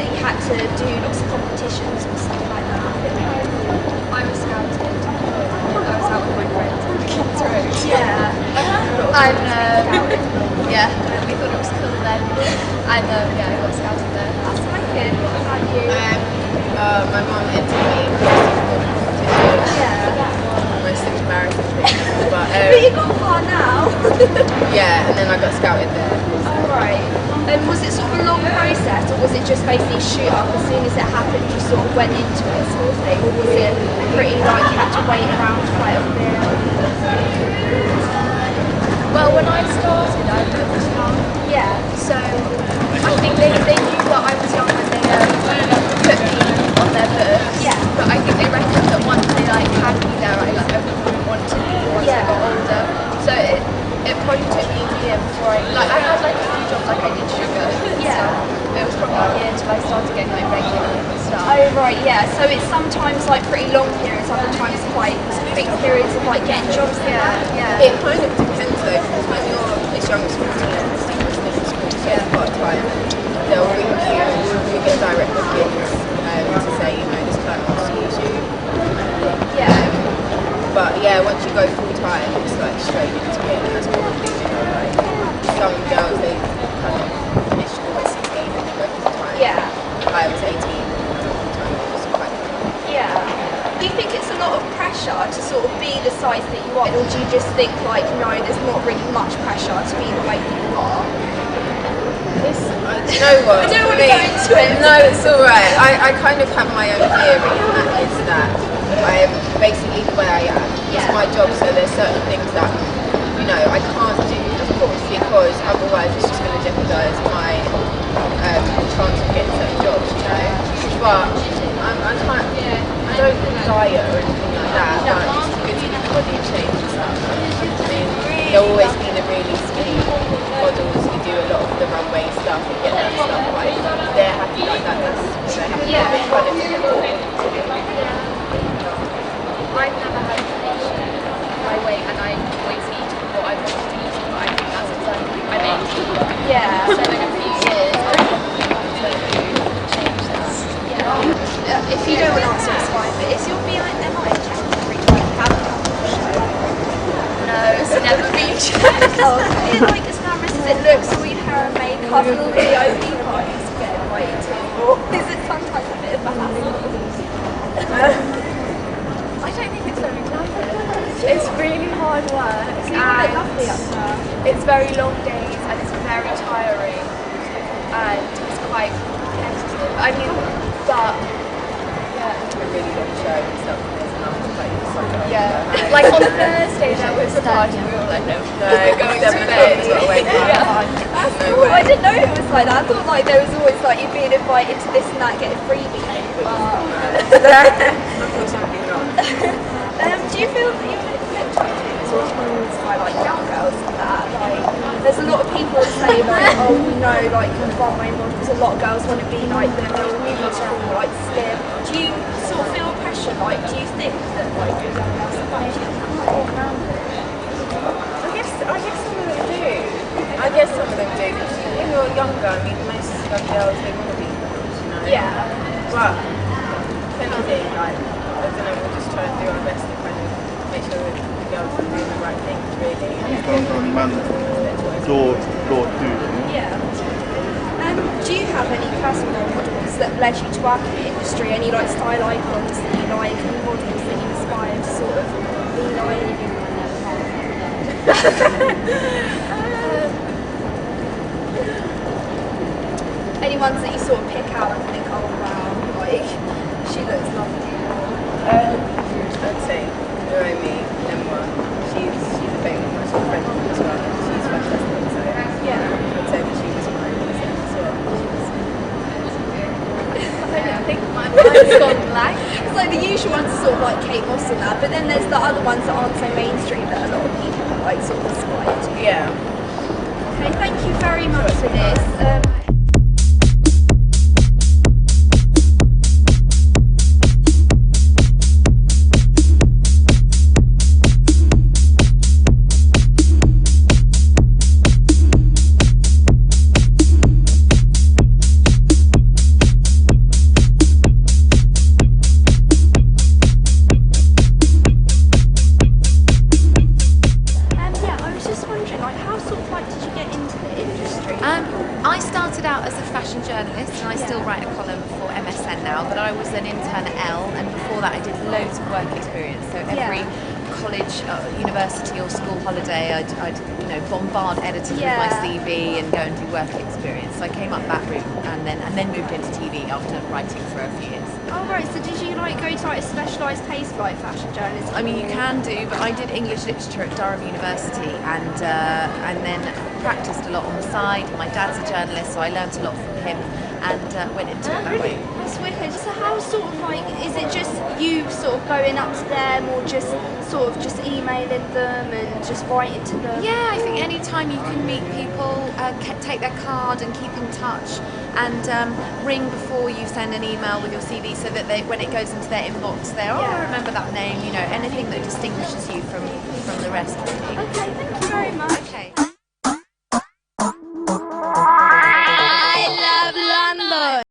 you had to do lots of competitions and stuff like that? I was scouted. I was out with my friends on the kids' road. Yeah. And yeah, we thought it was cool then. And yeah, I got scouted there. That's wicked. What about you? My mum entered me in competition. Yeah. Most embarrassing thing. But you got far now. yeah, and then I got scouted there. Alright. And was it sort of a long process, or was it just basically shoot up as soon as it happened, you sort of went into it sort of thing? Or was it pretty like you had to wait around quite a bit? Well, when I started, I was young. Yeah. So I think they knew that I was young when they put me on their books. Yeah. But I think they reckoned that once they like had me there, I wouldn't want to be once I got older. So it probably took me a year before I had like a few jobs, like I did sugar. Yeah. So it was probably a year until I started getting like regular stuff. Oh right, yeah. So it's sometimes like pretty long periods, other times quite big periods of like getting jobs. Yeah. It kind of depends though, because when you're as young as 14 and still in school, so part time, they'll ring you get direct bookings to say, you know, this client wants to use you. Yeah. But yeah, once you go full time, it's like straight into it, and that's probably, you know, like some girls, they kind of finish school at 16 and they go full time. Yeah. I was 18 and full time, it was quite fun. Yeah. Do you think it's a lot of pressure to sort of be the size that you are, or do you just think like, no, there's not really much pressure to be the way that you are? Do you know what? I don't want to go into it. No, it's alright. I kind of have my own theory, and that is that I am basically the way I am. It's my job, so there's certain things that, you know, I can't do, of course, because otherwise it's just going to jeopardise my chance of getting certain jobs, you know. But I don't diet or anything like that, but it's good to get the body in shape and stuff. I mean, there'll always be the really skinny models who do a lot of the runway stuff and get that stuff, like, they're happy like that, that's what they're happy with. It's kind of difficult to do. I've never had an issue with my weight, and I always eat what I want to eat, but I think that's because I'm 18. Yeah. So in a few years, I will change that. Yeah. If you don't want to answer, it's fine. But is your BMI checked every time you have a couple show? No, it's never been checked. Oh, okay. Like as glamorous as it looks, all your hair and makeup and all the OP parties get invited to, or is it sometimes a bit of a hassle? I don't think it's very glamorous. It's really hard work. So you look lovely up there. It's very long days and it's very tiring and it's quite competitive. I mean, but A really long show and stuff, and there's enough to play for something. yeah, like on Thursday there was a party, we were all like, no, going to bed. Oh, I didn't know it was like that. I thought like there was always like you being invited to this and that, getting freebies. Do you feel that you're looked up to as well by like young girls and that? Like, there's a lot of people that say like, oh, you know, like runway models. A lot of girls want to be like them. They're all beautiful, like slim. Do you sort of feel pressure? Like, do you think that like young girls are like I guess some of them do. I guess some of them do. When you're younger, I mean, most young girls, they want to be models, you know? Yeah. But, depending, like, I don't know, we'll just try and do our best to kind of make sure that the girls are doing the right things, really. Door two. Yeah. Do you have any personal role models that led you to work in the industry? Any like style icons that you like, any models that you aspire to sort of be like? Any ones that you sort of pick out and think, oh wow, like she looks lovely? I'd say Naomi, Emma, she's a favourite, my sort of friend as well. She's fantastic, so Yeah. I'd say that she was my reason as well. I think my mind's gone blank. It's like the usual ones are sort of like Kate Moss and that, but then there's the other ones that aren't so mainstream that a lot of people like sort of aspire to. Yeah. Okay, thank you very much for this. for MSN now, but I was an intern at L, and before that I did loads of work experience. So every college, university or school holiday, I'd bombard editors with my CV and go and do work experience. So I came up that route and then moved into TV after writing for a few years. Oh right, so did you like go to like a specialised taste for like fashion journalism? I mean, you can do, but I did English literature at Durham University and then practised a lot on the side. My dad's a journalist, so I learnt a lot from him and went into it that way. That's wicked. So how sort of like, is it just you sort of going up to them or just sort of just emailing them and just writing to them? Yeah, I think anytime you can meet people, take their card and keep in touch, and ring before you send an email with your CV so that when it goes into their inbox, I remember that name, anything that distinguishes you from the rest. Okay, thank you very much. Okay.